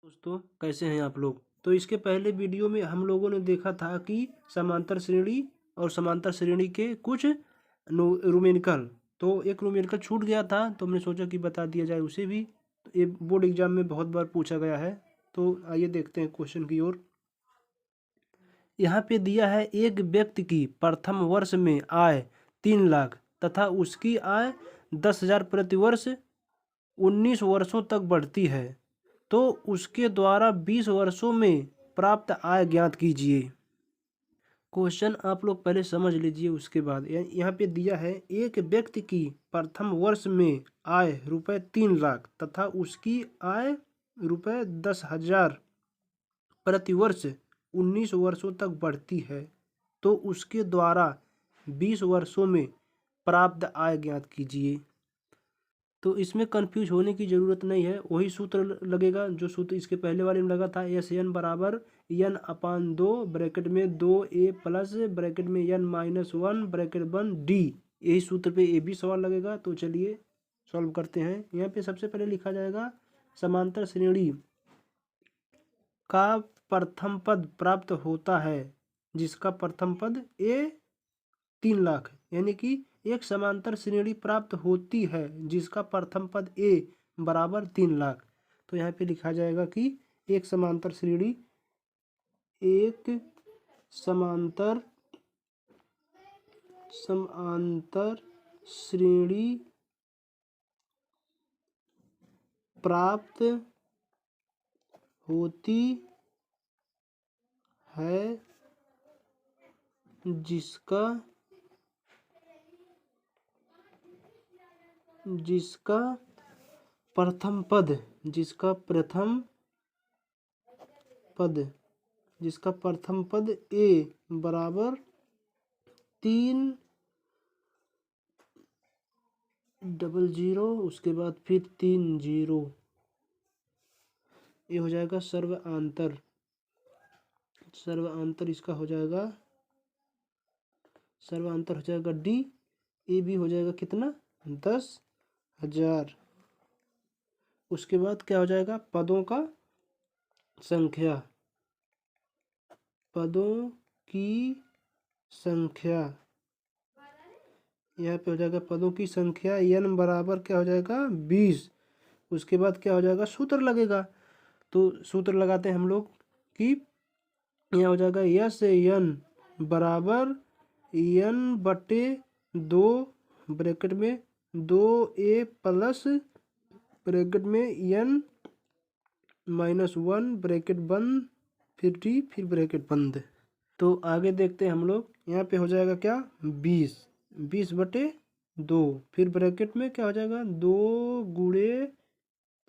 दोस्तों कैसे हैं आप लोग। तो इसके पहले वीडियो में हम लोगों ने देखा था कि समांतर श्रेणी और समांतर श्रेणी के कुछ न्यूमेरिकल। तो एक न्यूमेरिकल छूट गया था तो हमने सोचा कि बता दिया जाए उसे भी। तो ये बोर्ड एग्जाम में बहुत बार पूछा गया है। तो आइए देखते हैं क्वेश्चन की ओर। यहाँ पे दिया है एक व्यक्ति की प्रथम वर्ष में आय 3 लाख तथा उसकी आय 10,000 प्रति वर्ष 19 वर्षों तक बढ़ती है, तो उसके द्वारा 20 वर्षों में प्राप्त आय ज्ञात कीजिए। क्वेश्चन आप लोग पहले समझ लीजिए, उसके बाद यहाँ पे दिया है एक व्यक्ति की प्रथम वर्ष में आय रुपये 3 लाख तथा उसकी आय रुपये 10,000 प्रति वर्ष 19 वर्षों तक बढ़ती है, तो उसके द्वारा 20 वर्षों में प्राप्त आय ज्ञात कीजिए। तो इसमें कंफ्यूज होने की ज़रूरत नहीं है, वही सूत्र लगेगा जो सूत्र इसके पहले वाले में लगा था। एस एन बराबर एन अपान 2 ब्रैकेट में 2a प्लस ब्रैकेट में n-1 ब्रैकेट बंद डी, यही सूत्र पे ए भी सवाल लगेगा। तो चलिए सॉल्व करते हैं। यहाँ पे सबसे पहले लिखा जाएगा समांतर श्रेणी का प्रथम पद प्राप्त होता है जिसका प्रथम पद ए 3 लाख, यानी कि एक समांतर श्रेणी प्राप्त होती है जिसका प्रथम पद ए बराबर 3 लाख। तो यहाँ पे लिखा जाएगा कि एक समांतर श्रेणी प्राप्त होती है जिसका प्रथम पद ए बराबर 300, उसके बाद फिर 30, ये हो जाएगा सर्वांतर इसका हो जाएगा डी। ए भी हो जाएगा कितना 10,000। उसके बाद क्या हो जाएगा पदों की संख्या, यहाँ पे हो जाएगा पदों की संख्या n बराबर क्या हो जाएगा 20। उसके बाद क्या हो जाएगा सूत्र लगेगा। तो सूत्र लगाते हैं हम लोग कि यहाँ हो जाएगा यस n बराबर n/2 ब्रैकेट में 2a प्लस ब्रैकेट में n-1 ब्रैकेट बंद फिर टी फिर ब्रैकेट बंद। तो आगे देखते हैं हम लोग। यहाँ पे हो जाएगा क्या 20/2, फिर ब्रैकेट में क्या हो जाएगा 2 गुणे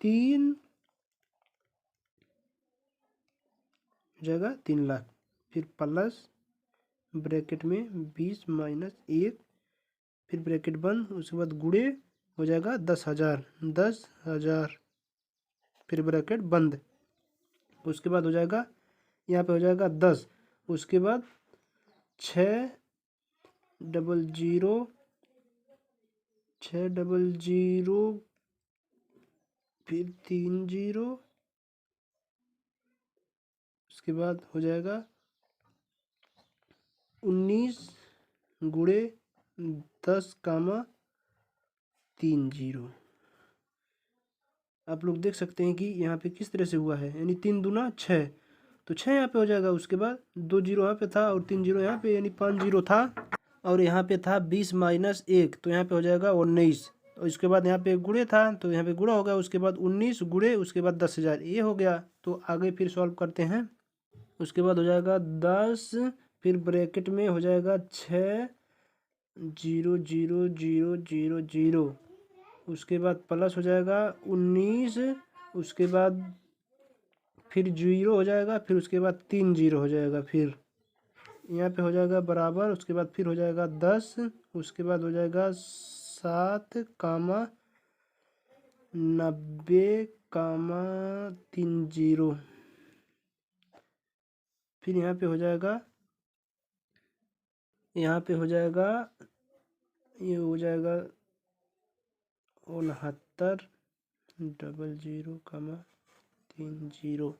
3 हो जाएगा 3 लाख, फिर प्लस ब्रैकेट में 20-1 फिर ब्रैकेट बंद, उसके बाद गुणे हो जाएगा 10,000 फिर ब्रैकेट बंद। उसके बाद हो जाएगा यहाँ पे हो जाएगा 10, उसके बाद 600 फिर 30, उसके बाद हो जाएगा 19 गुणे 10, आप लोग देख सकते हैं कि यहाँ पे किस तरह से हुआ है, यानी 3 दूना 6, तो 6 यहाँ पे हो जाएगा। उसके बाद 2 जीरो यहाँ पे था और 3 जीरो यहाँ पे, यानी 5 जीरो था और यहाँ पे था 20-1, तो यहाँ पे हो जाएगा 19। और इसके बाद यहाँ पे गुणे था तो यहाँ पे गुणा होगा, उसके बाद 19 गुणे उसके बाद 10,000, ये हो गया। तो आगे फिर सॉल्व करते हैं। उसके बाद हो जाएगा 10, फिर ब्रैकेट में हो जाएगा 6,0,0,0,0, उसके बाद प्लस हो जाएगा 19, उसके बाद फिर 0 हो जाएगा, फिर उसके बाद 3 0 हो जाएगा, फिर यहाँ पे हो जाएगा बराबर, उसके बाद फिर हो जाएगा 10, उसके बाद हो जाएगा 7,90,30, फिर यहाँ पे हो जाएगा ये हो जाएगा 69,00,30, 30,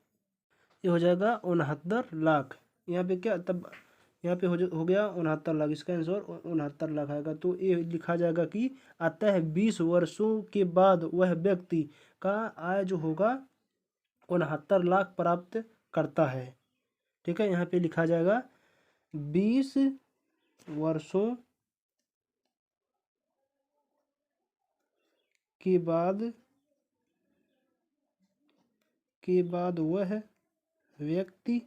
ये हो जाएगा 69 लाख। यहाँ पे क्या तब यहाँ पे हो गया 69 लाख, इसका आंसर 69 लाख आएगा। तो ये लिखा जाएगा कि अतः 20 वर्षों के बाद वह व्यक्ति का आय जो होगा 69 लाख प्राप्त करता है। ठीक है, यहाँ पे लिखा जाएगा 20 वर्षों के बाद वह व्यक्ति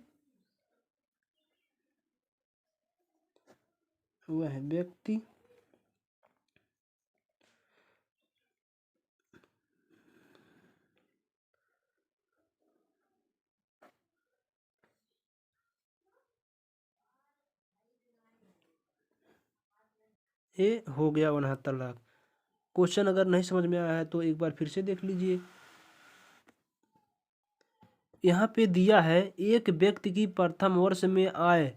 ये हो गया 69 लाख। क्वेश्चन अगर नहीं समझ में आया है तो एक बार फिर से देख लीजिए। यहाँ पे दिया है एक व्यक्ति की प्रथम वर्ष में आय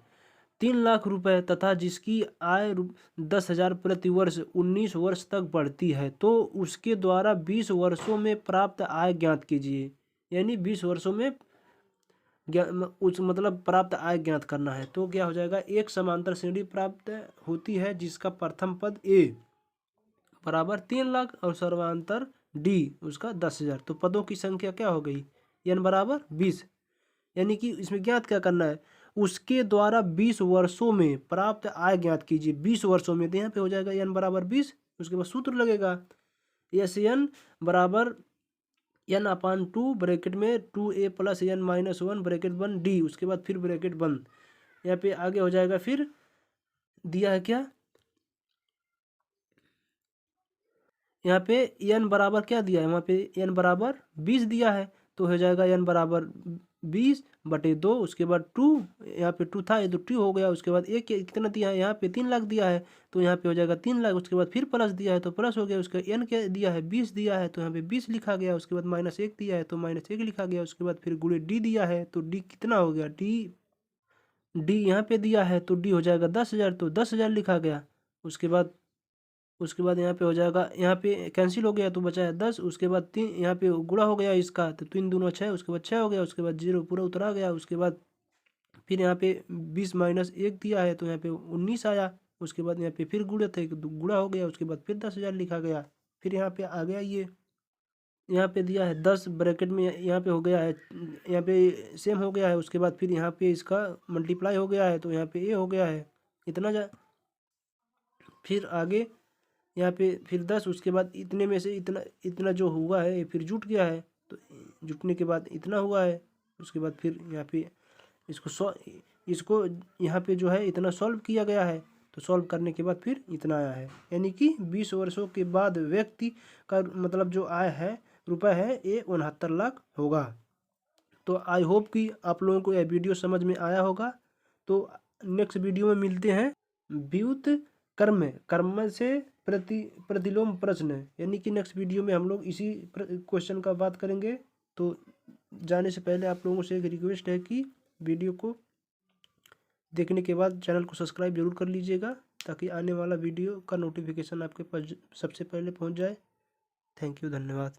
3 लाख रुपए तथा जिसकी आय 10,000 प्रति वर्ष 19 वर्ष तक बढ़ती है, तो उसके द्वारा 20 वर्षों में प्राप्त आय ज्ञात कीजिए। यानी 20 वर्षों में प्राप्त आय ज्ञात करना है। तो क्या हो जाएगा, एक समांतर श्रेणी प्राप्त होती है जिसका प्रथम पद ए बराबर 3 लाख और सर्वांतर डी उसका 10,000। तो पदों की संख्या क्या हो गई, n बराबर 20। यानी कि इसमें ज्ञात क्या करना है, उसके द्वारा 20 वर्षों में प्राप्त आय ज्ञात कीजिए। 20 वर्षों में, तो यहाँ पे हो जाएगा n बराबर 20। उसके बाद सूत्र लगेगा एस एन बराबर n/2 ब्रैकेट में 2a + n-1 ब्रैकेट बंद डी, उसके बाद फिर ब्रैकेट बंद। यहाँ पे आगे हो जाएगा, फिर दिया है क्या, यहाँ पे n बराबर क्या दिया है, वहाँ पे n बराबर 20 दिया है। तो हो जाएगा n बराबर 20/2, उसके बाद 2, यहाँ पे 2 था ये तो 2 हो गया। उसके बाद एक कितना दिया है, यहाँ पे 3 लाख दिया है तो यहाँ पे हो जाएगा 3 लाख। उसके बाद फिर प्लस दिया है तो प्लस हो गया। उसका n क्या दिया है, 20 दिया है तो यहाँ पे 20 लिखा गया। उसके बाद -1 दिया है तो -1 लिखा गया। उसके बाद फिर गुणे डी दिया है तो डी कितना हो गया, डी यहाँ पे दिया है तो डी हो जाएगा 10,000 तो 10,000 लिखा गया। उसके बाद यहाँ पे हो जाएगा, यहाँ पे कैंसिल हो गया तो बचा है 10। उसके बाद 3 यहाँ पे गुणा हो गया इसका तो 3 दूना 6, उसके बाद 6 हो गया। उसके बाद 0 पूरा उतरा गया। उसके बाद फिर यहाँ पे 20 - 1 दिया है तो यहाँ पे 19 आया। उसके बाद यहाँ पे फिर गुणा थे तो गुणा हो गया। उसके बाद फिर 10,000 लिखा गया। फिर यहाँ पे आ गया, ये यहाँ पे दिया है 10 ब्रैकेट में, यहाँ पे हो गया है, यहाँ पे सेम हो गया है। उसके बाद फिर यहाँ पे इसका मल्टीप्लाई हो गया है तो यहाँ पे ए हो गया है इतना फिर आगे यहाँ पे फिर 10। उसके बाद इतने में से इतना जो हुआ है ये फिर जुट गया है तो जुटने के बाद इतना हुआ है। उसके बाद फिर यहाँ पे इसको यहाँ पे जो है इतना सॉल्व किया गया है तो सॉल्व करने के बाद फिर इतना आया है। यानी कि 20 वर्षों के बाद व्यक्ति का जो आय है रुपए है ये 69 लाख होगा। तो आई होप कि आप लोगों को यह वीडियो समझ में आया होगा। तो नेक्स्ट वीडियो में मिलते हैं कर्म से प्रतिलोम प्रश्न, यानी कि नेक्स्ट वीडियो में हम लोग इसी क्वेश्चन का बात करेंगे। तो जाने से पहले आप लोगों से एक रिक्वेस्ट है कि वीडियो को देखने के बाद चैनल को सब्सक्राइब जरूर कर लीजिएगा ताकि आने वाला वीडियो का नोटिफिकेशन आपके पास सबसे पहले पहुंच जाए। थैंक यू, धन्यवाद।